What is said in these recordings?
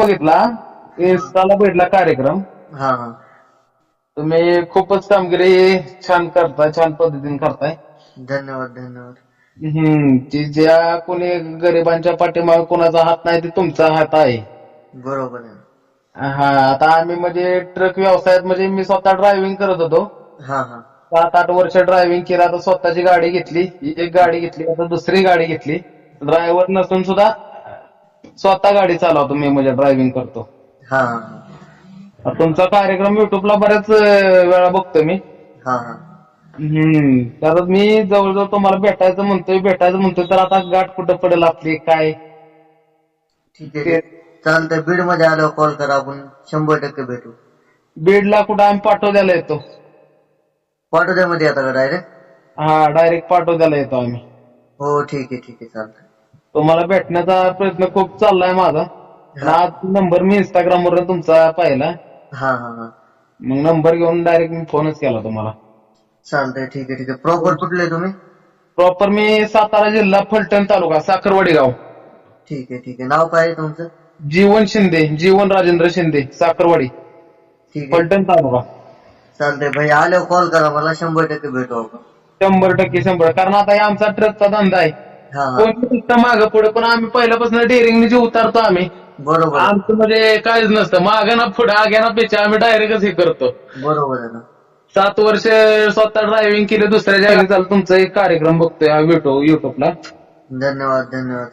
बघितला, इन्स्टाला भेटला कार्यक्रम. हा हा. तुम्ही खूपच कामगिरी छान करताय, छान पद्धतीने करताय. धन्यवाद धन्यवाद. की ज्या कोणी गरिबांच्या पाठीमागे कोणाचा हात नाही, ते तुमचा हात आहे. बरोबर आहे. हा, आता आम्ही म्हणजे ट्रक व्यवसायात म्हणजे मी स्वतः ड्रायव्हिंग करत होतो. हा हा. 7-8 वर्ष ड्रायव्हिंग केलं. आता स्वतःची गाडी घेतली, एक गाडी घेतली, आता दुसरी गाडी घेतली. ड्रायव्हर नसून सुद्धा स्वतः गाडी चालवतो मी, म्हणजे ड्रायव्हिंग करतो. हा हा. तुमचा कार्यक्रम युट्यूबला बऱ्याच वेळा बघतो मी. हा हा. तर मी जवळजवळ तुम्हाला भेटायचं म्हणतोय तर आता गाठ कुठं पडेल आपली काय. ठीक आहे चालतंय. बीड मध्ये आल्यावर कॉल करा, आपण 100% भेटू. बीडला कुठं आम्ही पाठवद्याला येतो. पाटोद्यामध्ये येता का डायरेक्ट? हा, डायरेक्ट पाठवद्याला येतो आम्ही. हो ठीक आहे चालतंय. तुम्हाला भेटण्याचा प्रयत्न खूप चाललाय माझा. हा आज नंबर मी इंस्टाग्राम वर तुमचा पाहिला, हा हा. मग नंबर घेऊन डायरेक्ट मी फोनच केला तुम्हाला. चालतंय ठीक आहे. प्रॉपर कुठले तुम्ही? प्रॉपर मी सातारा जिल्हा, फलटण तालुका, साखरवाडी गाव. ठीक आहे. नाव काय आहे तुमचं? जीवन राजेंद्र शिंदे, साखरवाडी, ठीक आहे फलटण तालुका. चालतंय भाई. आल्यावर कॉल करा मला, 100% भेटू आपण. 100%. कारण आता हे आमचा ट्रकचा धंदा आहे. हा हा. कोणी फक्त मागं पुढे, पण आम्ही पहिल्यापासून डेअरिंगने जे उतारतो आम्ही, बरोबर आहे. आमचं म्हणजे काहीच नसतं. मागं ना पुढे, आगे ना पिछे, आम्ही डायरेक्टच हे करतो. बरोबर आहे ना. 7 वर्ष स्वतः ड्रायव्हिंग केलं, दुसऱ्याच्या आधी चालू. तुमचा एक कार्यक्रम बघतोय युट्यूबला. धन्यवाद.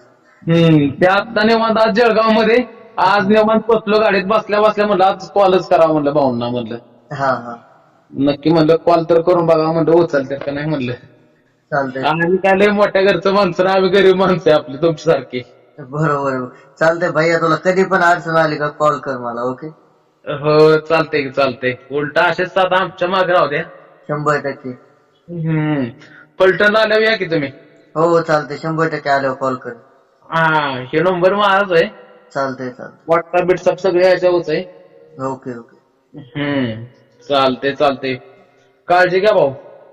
ते आता निवांत आज जळगाव मध्ये, आज निवांत बसलो गाडीत, बसल्या म्हणलं आज कॉलच करावं म्हणलं भाऊंना. म्हणलं हा हा. नक्की, म्हणलं कॉल तर करून बघा, म्हणलं उचलतात का नाही. म्हणलं चालतंय. आम्ही काय लय मोठ्या घरचं माणसं ना, आम्ही गरीब माणसं आहे आपली तुमच्यासारखी. बरोबर. चालतंय भैया, तुला कधी पण अडचण आली का कॉल कर मला. ओके. हो, चालतंय. उलटा असेच आता आमच्या मागे राहू द्या. 100%. पलटण आल्यावर या की तुम्ही. हो चालतंय. 100% आल्यावर कॉल कर. हा, हे नंबर माझाच आहे. चालतंय. व्हॉट्सअप बिटसअप सगळे याच्यावरच आहे. ओके. चालतंय. काळजी घ्या भाऊ.